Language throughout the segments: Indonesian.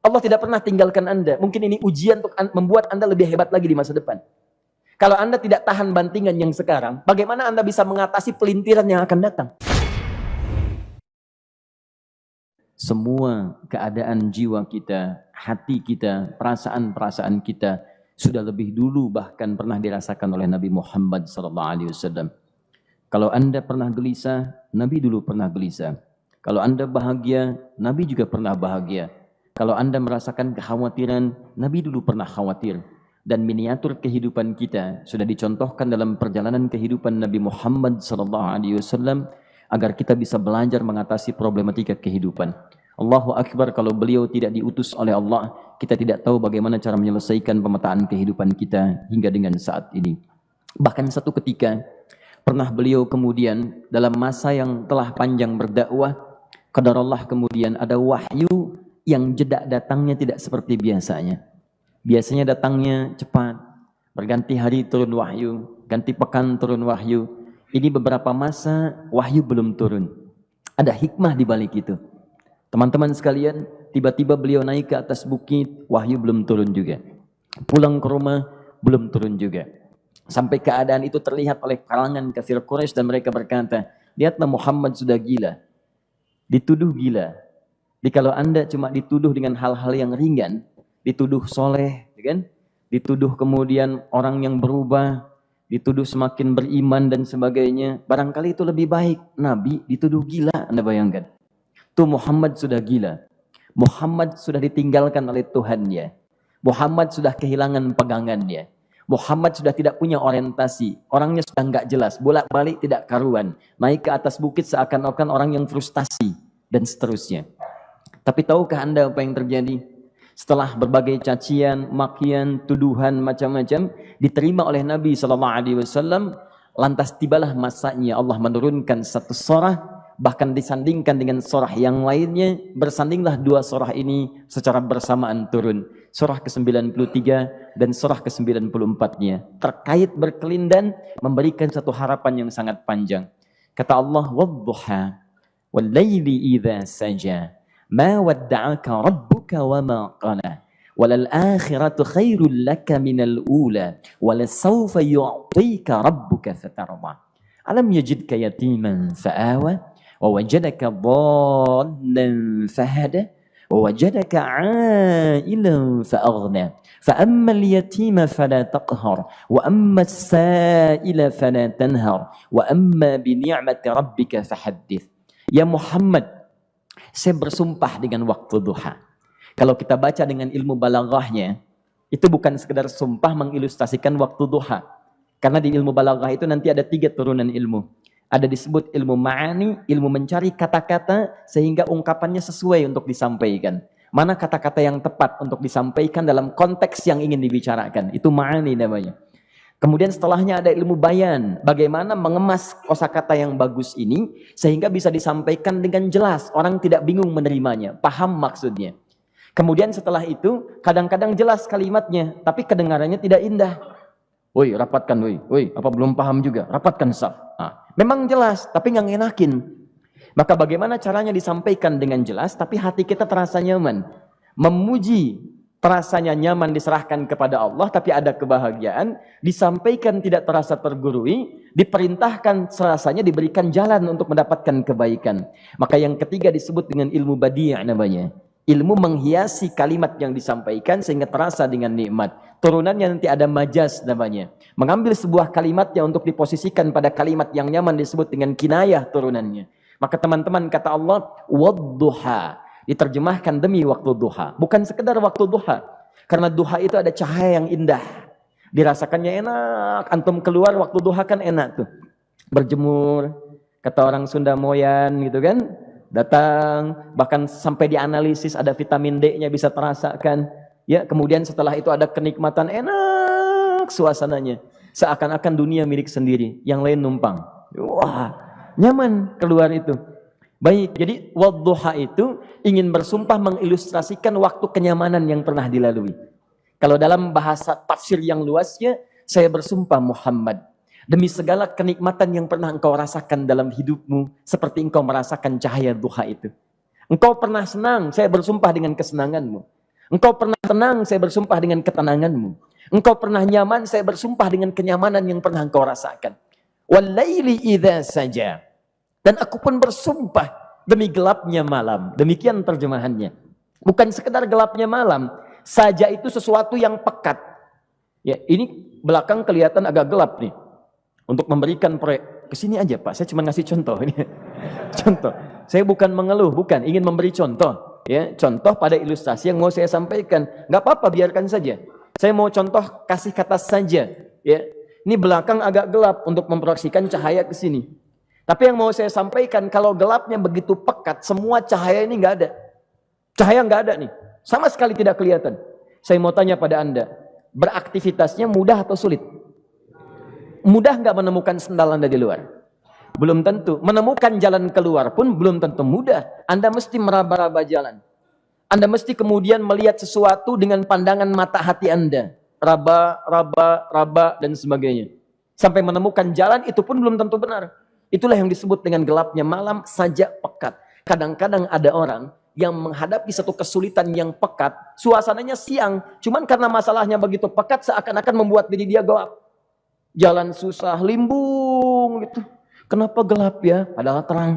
Allah tidak pernah tinggalkan Anda. Mungkin ini ujian untuk membuat Anda lebih hebat lagi di masa depan. Kalau Anda tidak tahan bantingan yang sekarang, bagaimana Anda bisa mengatasi pelintiran yang akan datang? Semua keadaan jiwa kita, hati kita, perasaan-perasaan kita sudah lebih dulu bahkan pernah dirasakan oleh Nabi Muhammad SAW. Kalau Anda pernah gelisah, Nabi dulu pernah gelisah. Kalau Anda bahagia, Nabi juga pernah bahagia. Kalau Anda merasakan kekhawatiran, Nabi dulu pernah khawatir. Dan miniatur kehidupan kita sudah dicontohkan dalam perjalanan kehidupan Nabi Muhammad SAW agar kita bisa belajar mengatasi problematika kehidupan. Allahu Akbar, kalau beliau tidak diutus oleh Allah, kita tidak tahu bagaimana cara menyelesaikan pemetaan kehidupan kita hingga dengan saat ini. Bahkan satu ketika, pernah beliau kemudian dalam masa yang telah panjang berdakwah, qadarullah kemudian ada wahyu yang jeda datangnya tidak seperti biasanya. Biasanya datangnya cepat, berganti hari turun wahyu, ganti pekan turun wahyu. Ini beberapa masa wahyu belum turun. Ada hikmah di balik itu. Teman-teman sekalian, tiba-tiba beliau naik ke atas bukit, wahyu belum turun juga. Pulang ke rumah, belum turun juga. Sampai keadaan itu terlihat oleh kalangan kafir Quraisy dan mereka berkata, lihatlah Muhammad sudah gila. Dituduh gila. Jadi kalau Anda cuma dituduh dengan hal-hal yang ringan, dituduh soleh, kan? Dituduh kemudian orang yang berubah, dituduh semakin beriman dan sebagainya, barangkali itu lebih baik. Nabi dituduh gila, Anda bayangkan. Tuh Muhammad sudah gila. Muhammad sudah ditinggalkan oleh Tuhannya. Muhammad sudah kehilangan pegangannya. Muhammad sudah tidak punya orientasi. Orangnya sudah nggak jelas, bolak-balik tidak karuan. Naik ke atas bukit seakan-akan orang yang frustasi dan seterusnya. Tapi tahukah Anda apa yang terjadi? Setelah berbagai cacian, makian, tuduhan macam-macam diterima oleh Nabi SAW, lantas tibalah masanya Allah menurunkan satu surah, bahkan disandingkan dengan surah yang lainnya, bersandinglah dua surah ini secara bersamaan turun. Surah ke-93 dan surah ke-94-nya terkait berkelindan, memberikan satu harapan yang sangat panjang. Kata Allah, "Wadduha wal laili idza saja." Ma wadda'aka rabbuka wa ma qala walal akhiratu khairul laka minal ula walasawfa yu'tika rabbuka fatarda alam yajidka yatiman fa'awa wa wajadaka dhallan fahada wa wajadaka 'ailan fa'aghna fa ammal yatima fala taqhar wa ammas sa'ila fala tanhar wa amma bi ni'mati rabbika fahaddits. Ya Muhammad, saya bersumpah dengan waktu duha. Kalau kita baca dengan ilmu balaghahnya, itu bukan sekedar sumpah mengilustrasikan waktu duha. Karena di ilmu balaghah itu nanti ada 3 turunan ilmu. Ada disebut ilmu ma'ani, ilmu mencari kata-kata sehingga ungkapannya sesuai untuk disampaikan. Mana kata-kata yang tepat untuk disampaikan dalam konteks yang ingin dibicarakan. Itu ma'ani namanya. Kemudian setelahnya ada ilmu bayan, bagaimana mengemas kosakata yang bagus ini sehingga bisa disampaikan dengan jelas, orang tidak bingung menerimanya, paham maksudnya. Kemudian setelah itu kadang-kadang jelas kalimatnya, tapi kedengarannya tidak indah. Woi, rapatkan, woi, apa belum paham juga? Rapatkan saf. Nah, memang jelas, tapi nggak ngenakin. Maka bagaimana caranya disampaikan dengan jelas, tapi hati kita terasa nyaman, memuji. Rasanya nyaman diserahkan kepada Allah, tapi ada kebahagiaan, disampaikan tidak terasa tergurui, diperintahkan serasanya diberikan jalan untuk mendapatkan kebaikan. Maka yang ketiga disebut dengan ilmu badi' namanya. Ilmu menghiasi kalimat yang disampaikan sehingga terasa dengan nikmat. Turunannya nanti ada majaz namanya. Mengambil sebuah kalimatnya untuk diposisikan pada kalimat yang nyaman disebut dengan kinayah turunannya. Maka teman-teman kata Allah, wadduha. Diterjemahkan demi waktu duha. Bukan sekedar waktu duha. Karena duha itu ada cahaya yang indah. Dirasakannya enak. Antum keluar waktu duha kan enak tuh. Berjemur. Kata orang Sunda moyan gitu kan. Datang. Bahkan sampai dianalisis ada vitamin D-nya bisa terasakan. Ya, kemudian setelah itu ada kenikmatan enak suasananya. Seakan-akan dunia milik sendiri. Yang lain numpang. Wah, nyaman keluar itu. Baik, jadi wadduha itu ingin bersumpah mengilustrasikan waktu kenyamanan yang pernah dilalui. Kalau dalam bahasa tafsir yang luasnya, saya bersumpah Muhammad, demi segala kenikmatan yang pernah engkau rasakan dalam hidupmu, seperti engkau merasakan cahaya duha itu. Engkau pernah senang, saya bersumpah dengan kesenanganmu. Engkau pernah tenang, saya bersumpah dengan ketenanganmu. Engkau pernah nyaman, saya bersumpah dengan kenyamanan yang pernah engkau rasakan. Wal-laili idza saja. Dan aku pun bersumpah demi gelapnya malam. Demikian terjemahannya. Bukan sekedar gelapnya malam. Saja itu sesuatu yang pekat. Ya, ini belakang kelihatan agak gelap nih. Untuk memberikan proyek. Kesini aja Pak, saya cuma ngasih contoh. Ini contoh. Saya bukan mengeluh, bukan. Ingin memberi contoh. Ya, contoh pada ilustrasi yang mau saya sampaikan. Nggak apa-apa, biarkan saja. Saya mau contoh kasih kata saja. Ya, ini belakang agak gelap untuk memproyeksikan cahaya ke sini. Tapi yang mau saya sampaikan, kalau gelapnya begitu pekat, semua cahaya ini nggak ada. Cahaya nggak ada nih. Sama sekali tidak kelihatan. Saya mau tanya pada Anda, beraktivitasnya mudah atau sulit? Mudah nggak menemukan sendal Anda di luar? Belum tentu. Menemukan jalan keluar pun belum tentu mudah. Anda mesti meraba-raba jalan. Anda mesti kemudian melihat sesuatu dengan pandangan mata hati Anda. Raba, dan sebagainya. Sampai menemukan jalan itu pun belum tentu benar. Itulah yang disebut dengan gelapnya malam saja pekat. Kadang-kadang ada orang yang menghadapi satu kesulitan yang pekat. Suasananya siang. Cuman karena masalahnya begitu pekat seakan-akan membuat diri dia gelap. Jalan susah, limbung gitu. Kenapa gelap ya? Padahal terang.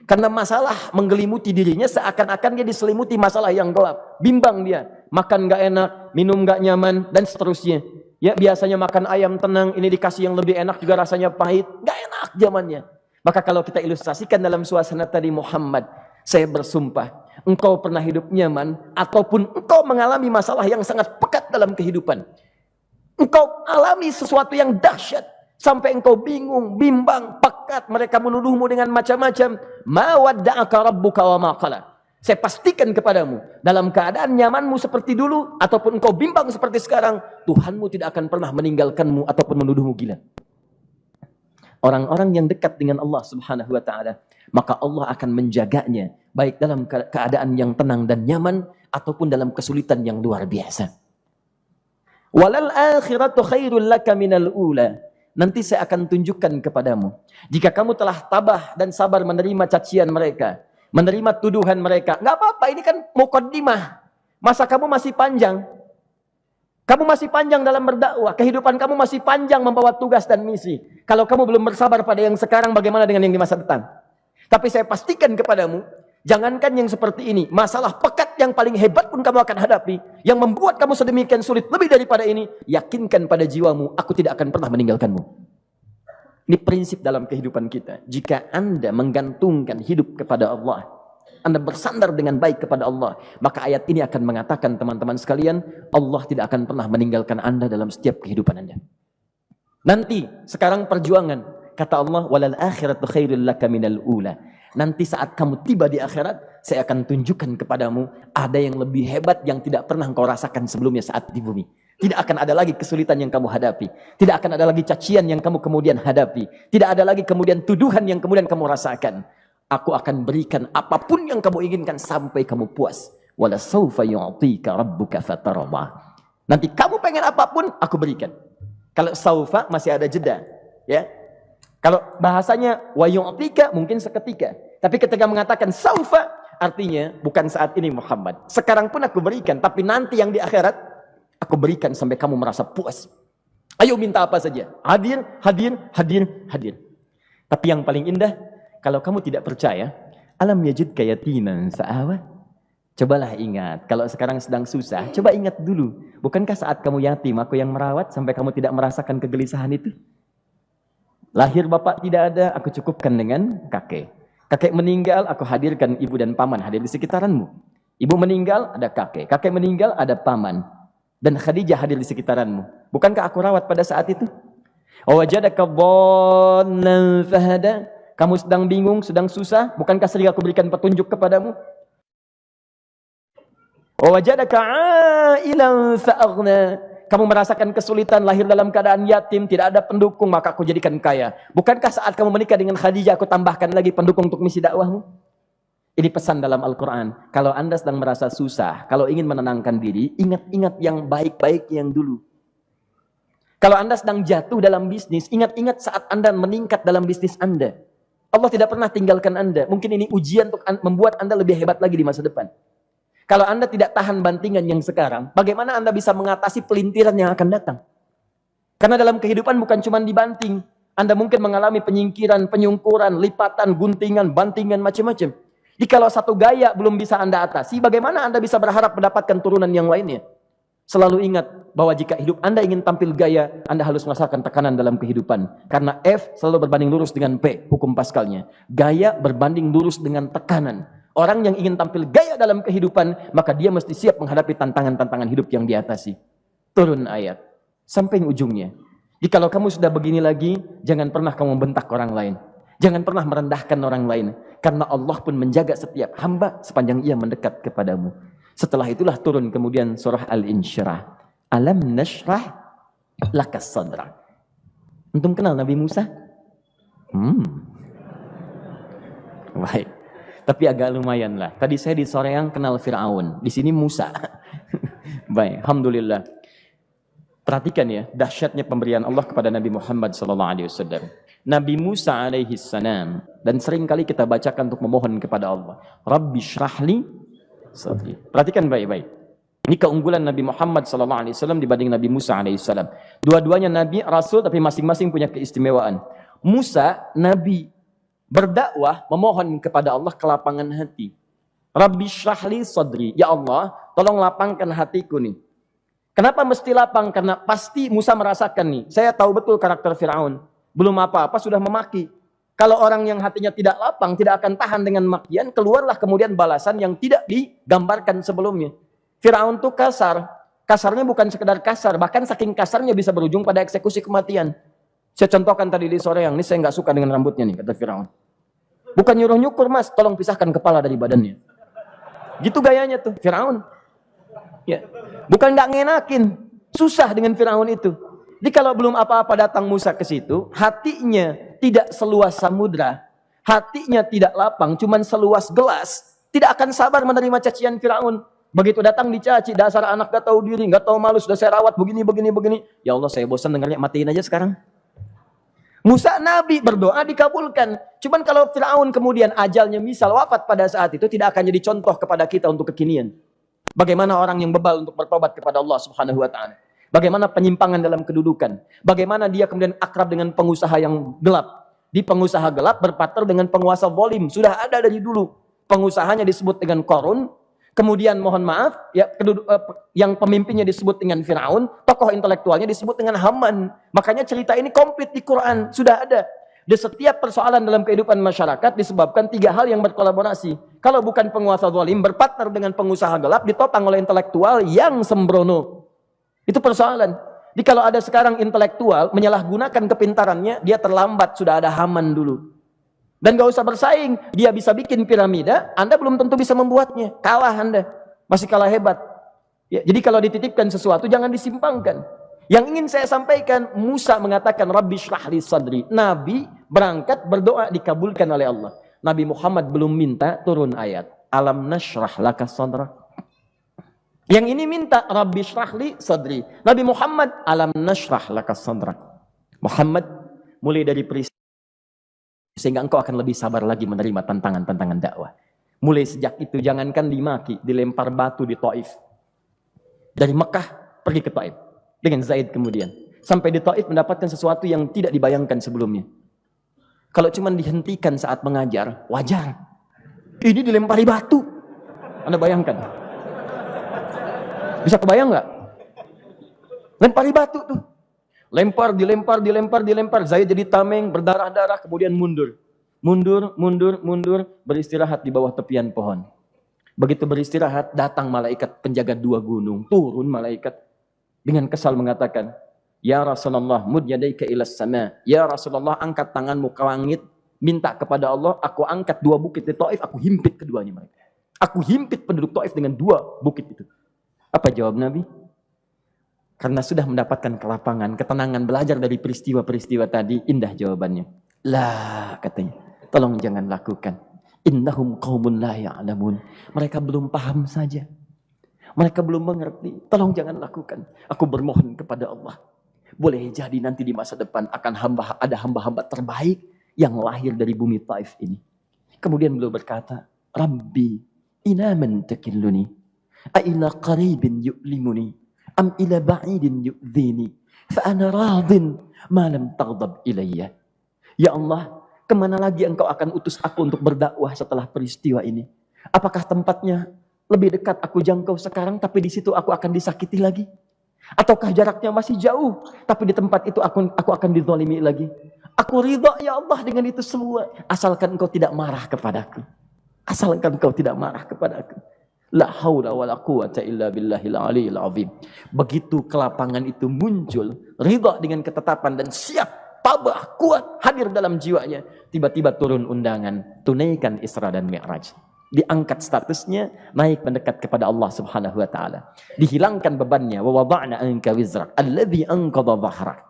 Karena masalah menggelimuti dirinya seakan-akan dia diselimuti masalah yang gelap. Bimbang dia. Makan gak enak, minum gak nyaman, dan seterusnya. Ya, biasanya makan ayam tenang, ini dikasih yang lebih enak juga rasanya pahit. Gak enak zamannya. Maka kalau kita ilustrasikan dalam suasana tadi Muhammad, saya bersumpah, engkau pernah hidup nyaman, ataupun engkau mengalami masalah yang sangat pekat dalam kehidupan. Engkau alami sesuatu yang dahsyat. Sampai engkau bingung, bimbang, pekat. Mereka menuduhmu dengan macam-macam. Ma wadda'aka rabbuka wa ma qala. Saya pastikan kepadamu, dalam keadaan nyamanmu seperti dulu, ataupun engkau bimbang seperti sekarang, Tuhanmu tidak akan pernah meninggalkanmu ataupun menuduhmu gila. Orang-orang yang dekat dengan Allah subhanahu wa ta'ala, maka Allah akan menjaganya, baik dalam keadaan yang tenang dan nyaman, ataupun dalam kesulitan yang luar biasa. Walal akhiratu khairul laka minal ula. Nanti saya akan tunjukkan kepadamu. Jika kamu telah tabah dan sabar menerima cacian mereka, menerima tuduhan mereka, nggak apa-apa, ini kan muqaddimah. Masa kamu masih panjang. Kamu masih panjang dalam berdakwah. Kehidupan kamu masih panjang membawa tugas dan misi. Kalau kamu belum bersabar pada yang sekarang, bagaimana dengan yang di masa depan? Tapi saya pastikan kepadamu, jangankan yang seperti ini, masalah pekat yang paling hebat pun kamu akan hadapi, yang membuat kamu sedemikian sulit lebih daripada ini, yakinkan pada jiwamu, aku tidak akan pernah meninggalkanmu. Ini prinsip dalam kehidupan kita. Jika Anda menggantungkan hidup kepada Allah, Anda bersandar dengan baik kepada Allah, maka ayat ini akan mengatakan, teman-teman sekalian, Allah tidak akan pernah meninggalkan Anda dalam setiap kehidupan Anda. Nanti, sekarang perjuangan, kata Allah, walal akhiratu khairul laka minal ula. Nanti saat kamu tiba di akhirat, saya akan tunjukkan kepadamu ada yang lebih hebat yang tidak pernah engkau rasakan sebelumnya saat di bumi. Tidak akan ada lagi kesulitan yang kamu hadapi. Tidak akan ada lagi cacian yang kamu kemudian hadapi. Tidak ada lagi kemudian tuduhan yang kemudian kamu rasakan. Aku akan berikan apapun yang kamu inginkan sampai kamu puas. Wala sawfa yu'tika rabbuka fatarda. Nanti kamu pengen apapun, aku berikan. Kalau saufa masih ada jeda, ya. Kalau bahasanya wa yu'tika mungkin seketika. Tapi ketika mengatakan saufa, artinya bukan saat ini Muhammad. Sekarang pun aku berikan, tapi nanti yang di akhirat aku berikan sampai kamu merasa puas. Ayo minta apa saja. Hadir, hadir, hadir, hadir. Tapi yang paling indah, kalau kamu tidak percaya, alam yajidka yatiman fa'awa. Cobalah ingat, kalau sekarang sedang susah, coba ingat dulu. Bukankah saat kamu yatim, aku yang merawat sampai kamu tidak merasakan kegelisahan itu? Lahir bapak tidak ada, aku cukupkan dengan kakek. Kakek meninggal, aku hadirkan ibu dan paman hadir di sekitaranmu. Ibu meninggal, ada kakek. Kakek meninggal, ada paman. Dan Khadijah hadir di sekitaranmu. Bukankah aku rawat pada saat itu? Wajadaka dhallan fahada. Kamu sedang bingung, sedang susah. Bukankah sering aku berikan petunjuk kepadamu? Wajadaka ailan fa'aghna. Kamu merasakan kesulitan, lahir dalam keadaan yatim, tidak ada pendukung, maka aku jadikan kaya. Bukankah saat kamu menikah dengan Khadijah, aku tambahkan lagi pendukung untuk misi dakwahmu? Ini pesan dalam Al-Quran. Kalau Anda sedang merasa susah, kalau ingin menenangkan diri, ingat-ingat yang baik-baik yang dulu. Kalau Anda sedang jatuh dalam bisnis, ingat-ingat saat Anda meningkat dalam bisnis Anda. Allah tidak pernah tinggalkan Anda. Mungkin ini ujian untuk membuat Anda lebih hebat lagi di masa depan. Kalau Anda tidak tahan bantingan yang sekarang, bagaimana Anda bisa mengatasi pelintiran yang akan datang? Karena dalam kehidupan bukan cuma dibanting. Anda mungkin mengalami penyingkiran, penyungkuran, lipatan, guntingan, bantingan, macam-macam. Jadi kalau satu gaya belum bisa Anda atasi, bagaimana Anda bisa berharap mendapatkan turunan yang lainnya? Selalu ingat bahwa jika hidup Anda ingin tampil gaya, Anda harus merasakan tekanan dalam kehidupan. Karena F selalu berbanding lurus dengan P, hukum Pascalnya. Gaya berbanding lurus dengan tekanan. Orang yang ingin tampil gaya dalam kehidupan, maka dia mesti siap menghadapi tantangan-tantangan hidup yang diatasi. Turun ayat. Sampai ujungnya. Jadi kalau kamu sudah begini lagi, jangan pernah kamu bentak orang lain. Jangan pernah merendahkan orang lain. Karena Allah pun menjaga setiap hamba sepanjang ia mendekat kepadamu. Setelah itulah turun kemudian surah Al-Insyirah. Alam nashrah lakas sadrak. Antum kenal Nabi Musa? Baik. Tapi agak lumayan lah. Tadi saya di Soreang kenal Fir'aun. Di sini Musa. Baik, alhamdulillah. Perhatikan ya, dahsyatnya pemberian Allah kepada Nabi Muhammad SAW. Nabi Musa alaihi salam, dan sering kali kita bacakan untuk memohon kepada Allah. Rabbi syrahli sadri. Perhatikan baik-baik. Ini keunggulan Nabi Muhammad SAW dibanding Nabi Musa alaihissalam. Dua-duanya Nabi, Rasul, tapi masing-masing punya keistimewaan. Musa, Nabi, berdakwah, memohon kepada Allah kelapangan hati. Rabbi syrahli sadri. Ya Allah, tolong lapangkan hatiku nih. Kenapa mesti lapang? Karena pasti Musa merasakan nih. Saya tahu betul karakter Fir'aun. Belum apa-apa sudah memaki. Kalau orang yang hatinya tidak lapang, tidak akan tahan dengan makian, keluarlah kemudian balasan yang tidak digambarkan sebelumnya. Fir'aun itu kasar. Kasarnya bukan sekedar kasar, bahkan saking kasarnya bisa berujung pada eksekusi kematian. Saya contohkan tadi di sore yang ini, saya nggak suka dengan rambutnya nih, kata Fir'aun. Bukan nyuruh-nyukur mas, tolong pisahkan kepala dari badannya. Gitu gayanya tuh, Fir'aun. Ya. Bukan nggak ngenakin, susah dengan Fir'aun itu. Jadi kalau belum apa-apa datang Musa ke situ, hatinya tidak seluas samudra, hatinya tidak lapang, cuman seluas gelas, tidak akan sabar menerima cacian Fir'aun. Begitu datang dicaci, dasar anak gak tahu diri, gak tahu malu, sudah saya rawat begini. Ya Allah, saya bosan dengarnya, matiin aja sekarang. Musa Nabi berdoa dikabulkan. Cuman kalau Fir'aun kemudian ajalnya misal wafat pada saat itu, tidak akan jadi contoh kepada kita untuk kekinian. Bagaimana orang yang bebal untuk bertobat kepada Allah Subhanahu wa taala. Bagaimana penyimpangan dalam kedudukan. Bagaimana dia kemudian akrab dengan pengusaha yang gelap. Di pengusaha gelap berpartner dengan penguasa zalim. Sudah ada dari dulu. Pengusahanya disebut dengan Qarun. Kemudian mohon maaf, ya, yang pemimpinnya disebut dengan Fir'aun. Tokoh intelektualnya disebut dengan Haman. Makanya cerita ini komplit di Quran. Sudah ada. Di setiap persoalan dalam kehidupan masyarakat disebabkan tiga hal yang berkolaborasi. Kalau bukan penguasa zalim berpartner dengan pengusaha gelap, ditopang oleh intelektual yang sembrono. Itu persoalan. Jadi kalau ada sekarang intelektual menyalahgunakan kepintarannya, dia terlambat, sudah ada Haman dulu. Dan gak usah bersaing, dia bisa bikin piramida, Anda belum tentu bisa membuatnya. Kalah Anda, masih kalah hebat. Ya, jadi kalau dititipkan sesuatu jangan disimpangkan. Yang ingin saya sampaikan, Musa mengatakan Rabbi syrah li sadri. Nabi berangkat berdoa dikabulkan oleh Allah. Nabi Muhammad belum minta turun ayat. Alam nashrah laka sadrak. Yang ini minta Rabbi syrah li sadri. Nabi Muhammad alam nashrah laka sadrak. Muhammad mulai dari peristiwa sehingga engkau akan lebih sabar lagi menerima tantangan-tantangan dakwah. Mulai sejak itu jangankan dimaki, dilempar batu di Taif. Dari Mekah pergi ke Taif. Dengan Zaid kemudian. Sampai di Taif mendapatkan sesuatu yang tidak dibayangkan sebelumnya. Kalau cuma dihentikan saat mengajar, wajar. Ini dilempari batu. Anda bayangkan. Bisa kebayang nggak? Lempari batu tuh. Dilempar. Zaid jadi tameng, berdarah-darah, kemudian mundur. Mundur, beristirahat di bawah tepian pohon. Begitu beristirahat, datang malaikat penjaga dua gunung. Turun malaikat. Dengan kesal mengatakan, Ya Rasulullah, mud yadaika ilas sama. Ya Rasulullah, angkat tanganmu ke langit, minta kepada Allah, aku angkat dua bukit di Taif, aku himpit keduanya mereka. Aku himpit penduduk Taif dengan dua bukit itu. Apa jawab Nabi? Karena sudah mendapatkan kelapangan, ketenangan, belajar dari peristiwa-peristiwa tadi, indah jawabannya. Lah, katanya, tolong jangan lakukan. Innahum qaumun la ya'lamun. Mereka belum paham saja. Mereka belum mengerti. Tolong jangan lakukan. Aku bermohon kepada Allah. Boleh jadi nanti di masa depan akan ada hamba-hamba terbaik yang lahir dari bumi Taif ini. Kemudian beliau berkata, Rabbi, ina man takilluni. A'ila qaribin yu'limuni am ila ba'idin yu'dhini fa ana radin ma lam taghdab ilayya. Ya Allah, kemana lagi engkau akan utus aku untuk berdakwah setelah peristiwa ini? Apakah tempatnya lebih dekat aku jangkau sekarang, tapi di situ aku akan disakiti lagi? Ataukah jaraknya masih jauh, tapi di tempat itu aku akan dizalimi lagi? Aku ridha ya Allah dengan itu semua, asalkan engkau tidak marah kepadaku. Asalkan engkau tidak marah kepadaku. La haula wala quwata illa billahil aliyil azim. Begitu kelapangan itu muncul, ridha dengan ketetapan dan siap, tabah, kuat, hadir dalam jiwanya. Tiba-tiba turun undangan, tunaikan Isra dan Mi'raj. Diangkat statusnya, naik mendekat kepada Allah Subhanahu wa taala. Dihilangkan bebannya, wa wada'na anka wizrak alladzi anqadha dhahrak.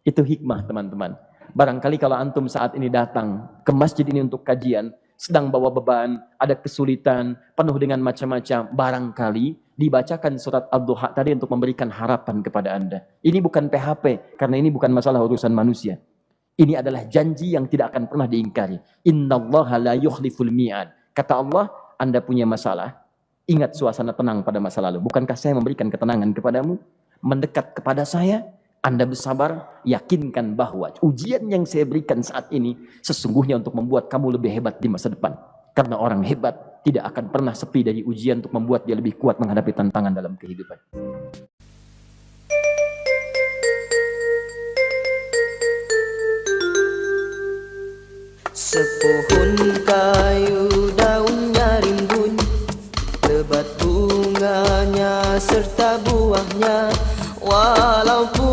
Itu hikmah, teman-teman. Barangkali kalau antum saat ini datang ke masjid ini untuk kajian, sedang bawa beban, ada kesulitan, penuh dengan macam-macam, barangkali dibacakan surat Ad-Duha tadi untuk memberikan harapan kepada Anda. Ini bukan PHP, karena ini bukan masalah urusan manusia. Ini adalah janji yang tidak akan pernah diingkari. Innallaha la yukhliful mi'ad. Kata Allah, Anda punya masalah, ingat suasana tenang pada masa lalu. Bukankah saya memberikan ketenangan kepadamu? Mendekat kepada saya, Anda bersabar, yakinkan bahwa ujian yang saya berikan saat ini sesungguhnya untuk membuat kamu lebih hebat di masa depan. Karena orang hebat tidak akan pernah sepi dari ujian untuk membuat dia lebih kuat menghadapi tantangan dalam kehidupan. Sepohon kayu daunnya rimbun, lebat bunganya serta buahnya, walaupun